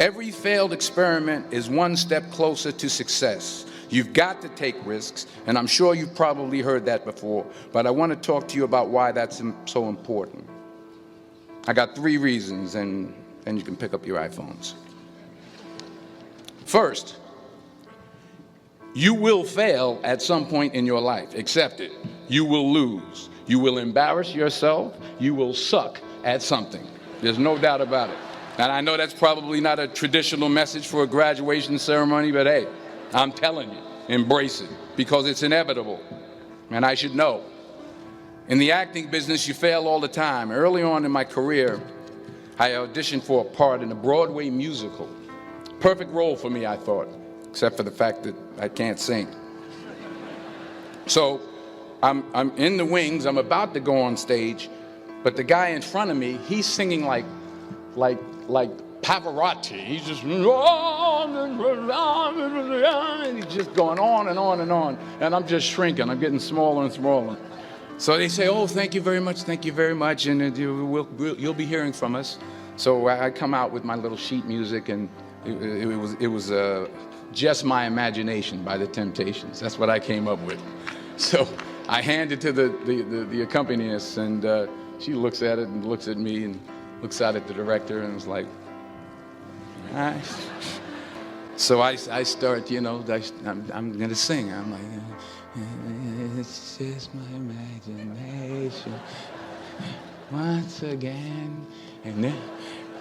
Every failed experiment is one step closer to success. You've got to take risks, and I'm sure you've probably heard that before, but I want to talk to you about why that's so important. I got 3 reasons, and then you can pick up your iPhones. First, you will fail at some point in your life. Accept it. You will lose. You will embarrass yourself. You will suck at something. There's no doubt about it. And I know that's probably not a traditional message for a graduation ceremony, but hey, I'm telling you, embrace it, because it's inevitable, and I should know. In the acting business, you fail all the time. Early on in my career, I auditioned for a part in a Broadway musical. Perfect role for me, I thought, except for the fact that I can't sing. So I'm in the wings, I'm about to go on stage, but the guy in front of me, he's singing like Pavarotti. He's just, and he's just going on and on and on, and I'm just shrinking. I'm getting smaller and smaller. So they say, "Oh, thank you very much, and you'll be hearing from us." So I come out with my little sheet music, and it was Just My Imagination by the Temptations. That's what I came up with. So I hand it to the accompanist, and she looks at it and looks at me and looks out at the director and is like, all right. So I start, I'm going to sing. I'm like, it's just my imagination once again, and then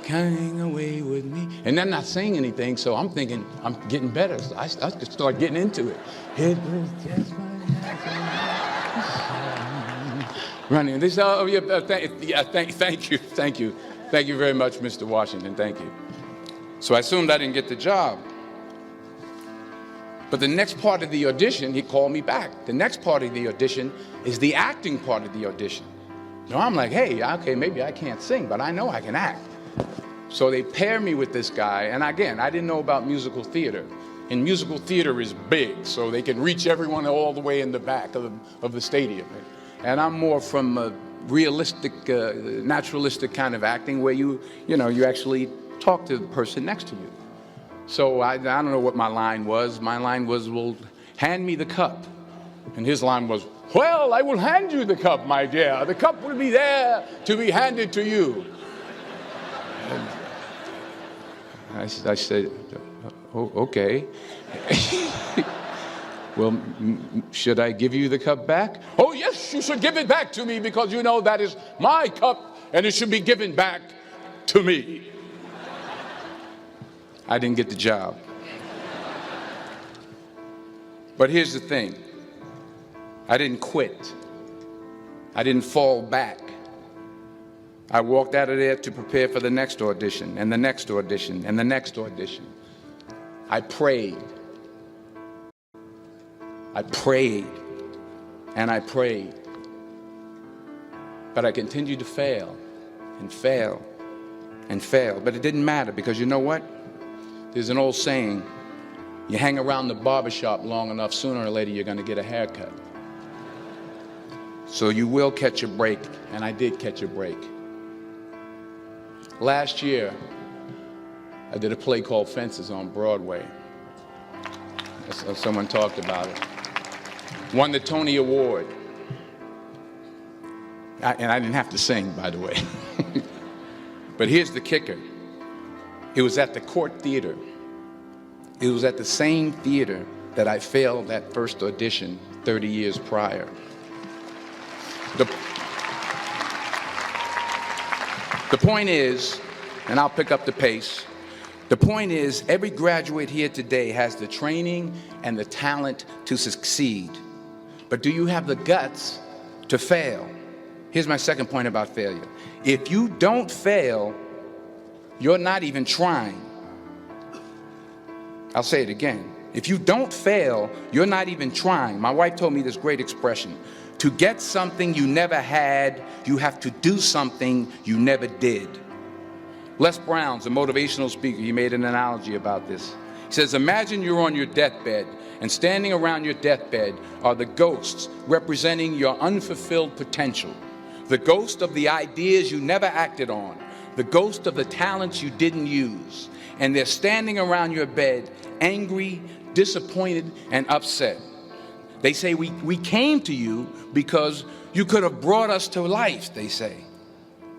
coming away with me. And then not saying anything, so I'm thinking I'm getting better. So I start getting into it. It was just my imagination. Running. They say, "Oh, yeah, thank you. Thank you very much, Mr. Washington. Thank you." So I assumed I didn't get the job. But the next part of the audition, he called me back. The next part of the audition is the acting part of the audition. So I'm like, hey, okay, maybe I can't sing, but I know I can act. So they pair me with this guy, and again, I didn't know about musical theater. And musical theater is big, so they can reach everyone all the way in the back of the stadium. And I'm more from a realistic, naturalistic kind of acting where you actually talk to the person next to you. So I don't know what my line was. My line was, well, hand me the cup. And his line was, well, I will hand you the cup, my dear. The cup will be there to be handed to you. And I said, oh, okay. Well, should I give you the cup back? Oh, yes, you should give it back to me, because you know that is my cup and it should be given back to me. I didn't get the job. But here's the thing. I didn't quit. I didn't fall back. I walked out of there to prepare for the next audition, and the next audition, and the next audition. I prayed. I prayed, and I prayed. But I continued to fail, and fail, and fail. But it didn't matter, because you know what? There's an old saying, you hang around the barbershop long enough, sooner or later you're going to get a haircut. So you will catch a break, and I did catch a break. Last year, I did a play called Fences on Broadway. Someone talked about it. Won the Tony Award. And I didn't have to sing, by the way. But here's the kicker. It was at the Court Theater. It was at the same theater that I failed that first audition 30 years prior. The point is, and I'll pick up the pace, the point is, every graduate here today has the training and the talent to succeed. But do you have the guts to fail? Here's my second point about failure. If you don't fail, you're not even trying. I'll say it again. If you don't fail, you're not even trying. My wife told me this great expression. To get something you never had, you have to do something you never did. Les Brown's a motivational speaker. He made an analogy about this. He says, imagine you're on your deathbed, and standing around your deathbed are the ghosts representing your unfulfilled potential. The ghost of the ideas you never acted on. The ghost of the talents you didn't use. and they're standing around your bed, angry, disappointed, and upset. They say, we came to you because you could have brought us to life, they say.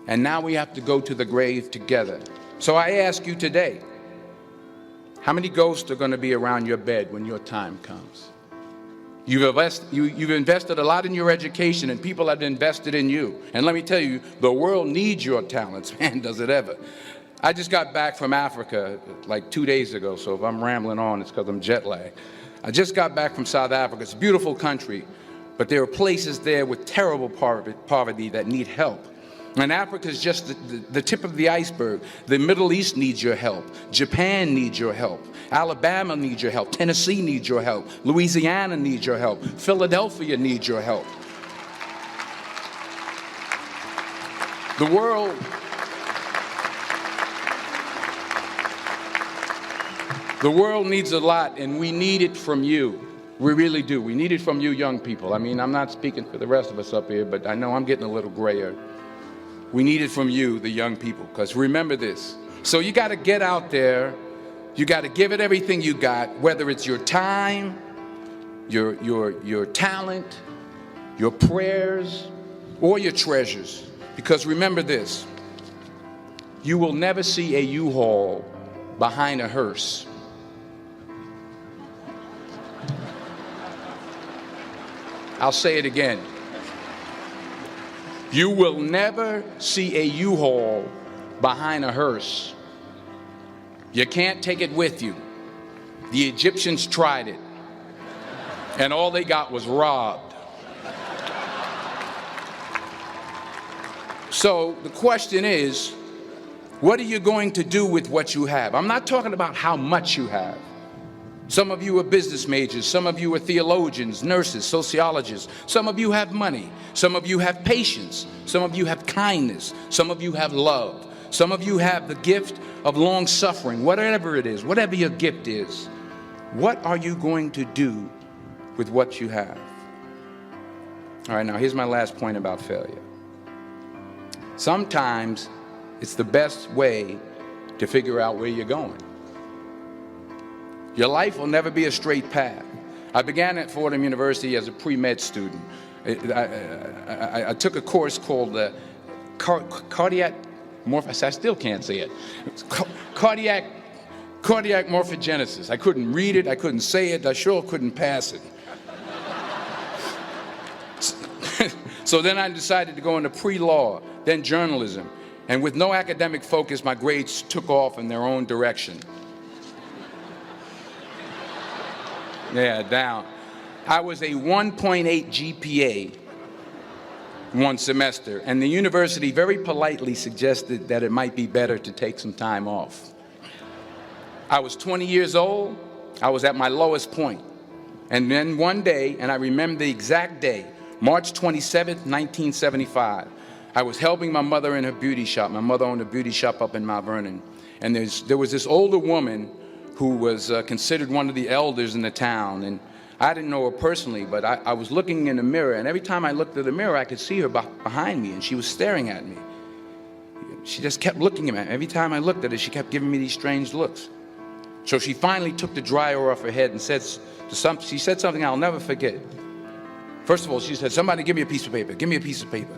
And now we have to go to the grave together. So I ask you today, how many ghosts are going to be around your bed when your time comes? You've invested a lot in your education, and people have invested in you. And let me tell you, the world needs your talents, man, does it ever. I just got back from Africa like 2 days ago, so if I'm rambling on, it's because I'm jet lagged. I just got back from South Africa. It's a beautiful country, but there are places there with terrible poverty that need help. And Africa is just the tip of the iceberg. The Middle East needs your help. Japan needs your help. Alabama needs your help. Tennessee needs your help. Louisiana needs your help. Philadelphia needs your help. The world needs a lot, and we need it from you. We really do. We need it from you young people. I mean, I'm not speaking for the rest of us up here, but I know I'm getting a little grayer. We need it from you, the young people, because remember this. So you got to get out there. You got to give it everything you got, whether it's your time, your talent, your prayers, or your treasures. Because remember this. You will never see a U-Haul behind a hearse. I'll say it again. You will never see a U-Haul behind a hearse. You can't take it with you. The Egyptians tried it, and all they got was robbed. So the question is, what are you going to do with what you have? I'm not talking about how much you have. Some of you are business majors. Some of you are theologians, nurses, sociologists. Some of you have money. Some of you have patience. Some of you have kindness. Some of you have love. Some of you have the gift of long suffering. Whatever it is, whatever your gift is, what are you going to do with what you have? All right, now here's my last point about failure. Sometimes it's the best way to figure out where you're going. Your life will never be a straight path. I began at Fordham University as a pre-med student. I took a course called cardiac morphogenesis. I still can't say it. Cardiac morphogenesis. I couldn't read it. I couldn't say it. I sure couldn't pass it. So then I decided to go into pre-law, then journalism. And with no academic focus, my grades took off in their own direction. Yeah, down. I was a 1.8 GPA one semester, and the university very politely suggested that it might be better to take some time off. I was 20 years old. I was at my lowest point. And then one day, and I remember the exact day, March 27th, 1975, I was helping my mother in her beauty shop. My mother owned a beauty shop up in Mount Vernon. And there was this older woman who was considered one of the elders in the town. And I didn't know her personally, but I was looking in the mirror, and every time I looked at the mirror, I could see her behind me, and she was staring at me. She just kept looking at me. Every time I looked at her, she kept giving me these strange looks. So she finally took the dryer off her head and she said something I'll never forget. First of all, she said, "Somebody give me a piece of paper. Give me a piece of paper."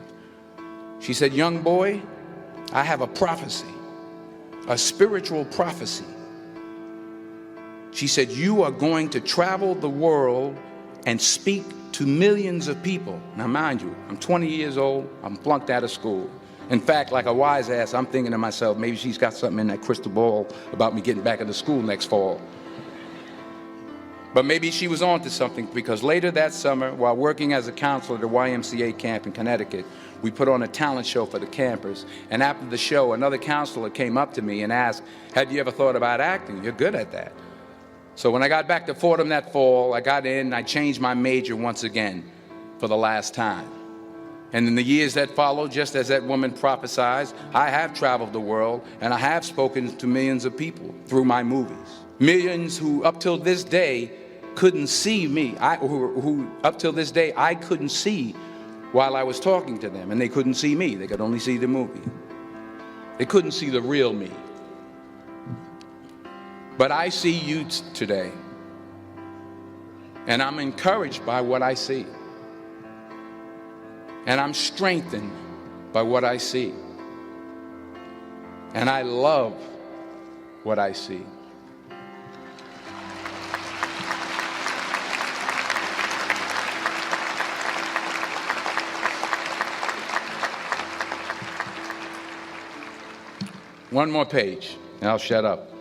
She said, "Young boy, I have a prophecy, a spiritual prophecy." She said, "You are going to travel the world and speak to millions of people." Now, mind you, I'm 20 years old. I'm flunked out of school. In fact, like a wise ass, I'm thinking to myself, maybe she's got something in that crystal ball about me getting back into school next fall. But maybe she was on to something, because later that summer, while working as a counselor at the YMCA camp in Connecticut, we put on a talent show for the campers. And after the show, another counselor came up to me and asked, "Have you ever thought about acting? You're good at that." So when I got back to Fordham that fall, I got in and I changed my major once again for the last time. And in the years that followed, just as that woman prophesied, I have traveled the world and I have spoken to millions of people through my movies. Millions who up till this day couldn't see me, who up till this day I couldn't see while I was talking to them, and they couldn't see me. They could only see the movie. They couldn't see the real me. But I see you today, and I'm encouraged by what I see, and I'm strengthened by what I see, and I love what I see. One more page, and I'll shut up.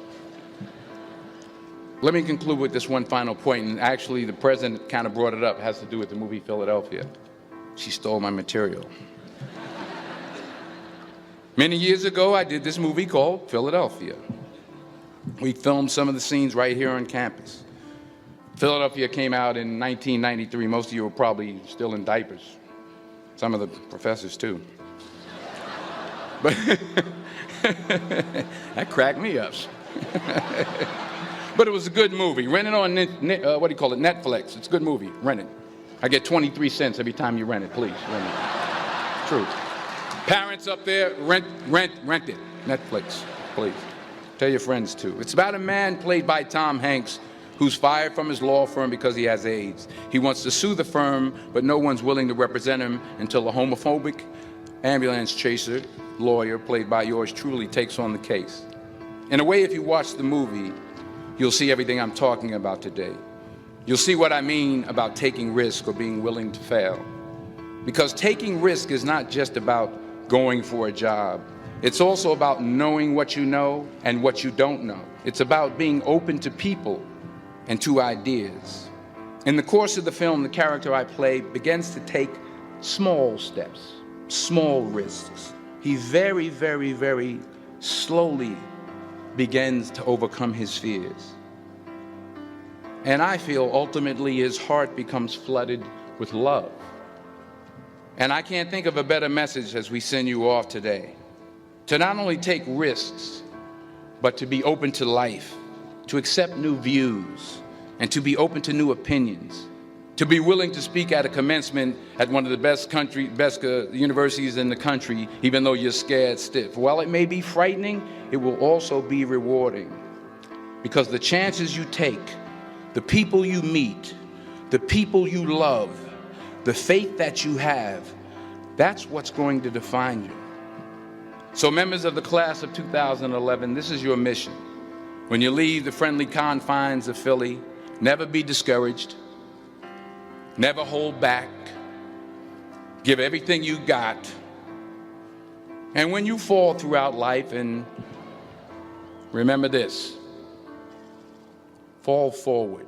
Let me conclude with this one final point, and actually the president kind of brought it up. It has to do with the movie Philadelphia. She stole my material. Many years ago, I did this movie called Philadelphia. We filmed some of the scenes right here on campus. Philadelphia came out in 1993. Most of you were probably still in diapers. Some of the professors, too. But that cracked me up. But it was a good movie. Rent it on, Netflix. It's a good movie. Rent it. I get 23 cents every time you rent it. Please, rent it. True. Parents up there, rent it. Netflix, please. Tell your friends, too. It's about a man played by Tom Hanks who's fired from his law firm because he has AIDS. He wants to sue the firm, but no one's willing to represent him until a homophobic ambulance chaser lawyer, played by yours truly, takes on the case. In a way, if you watch the movie, you'll see everything I'm talking about today. You'll see what I mean about taking risk or being willing to fail. Because taking risk is not just about going for a job. It's also about knowing what you know and what you don't know. It's about being open to people and to ideas. In the course of the film, the character I play begins to take small steps, small risks. He very, very, very slowly begins to overcome his fears. And I feel ultimately his heart becomes flooded with love. And I can't think of a better message as we send you off today. To not only take risks, but to be open to life, to accept new views, and to be open to new opinions. To be willing to speak at a commencement at one of the best universities in the country, even though you're scared stiff. While it may be frightening, it will also be rewarding. Because the chances you take, the people you meet, the people you love, the faith that you have, that's what's going to define you. So members of the class of 2011, this is your mission. When you leave the friendly confines of Philly, never be discouraged. Never hold back. Give everything you got. And when you fall throughout life, and remember this, fall forward.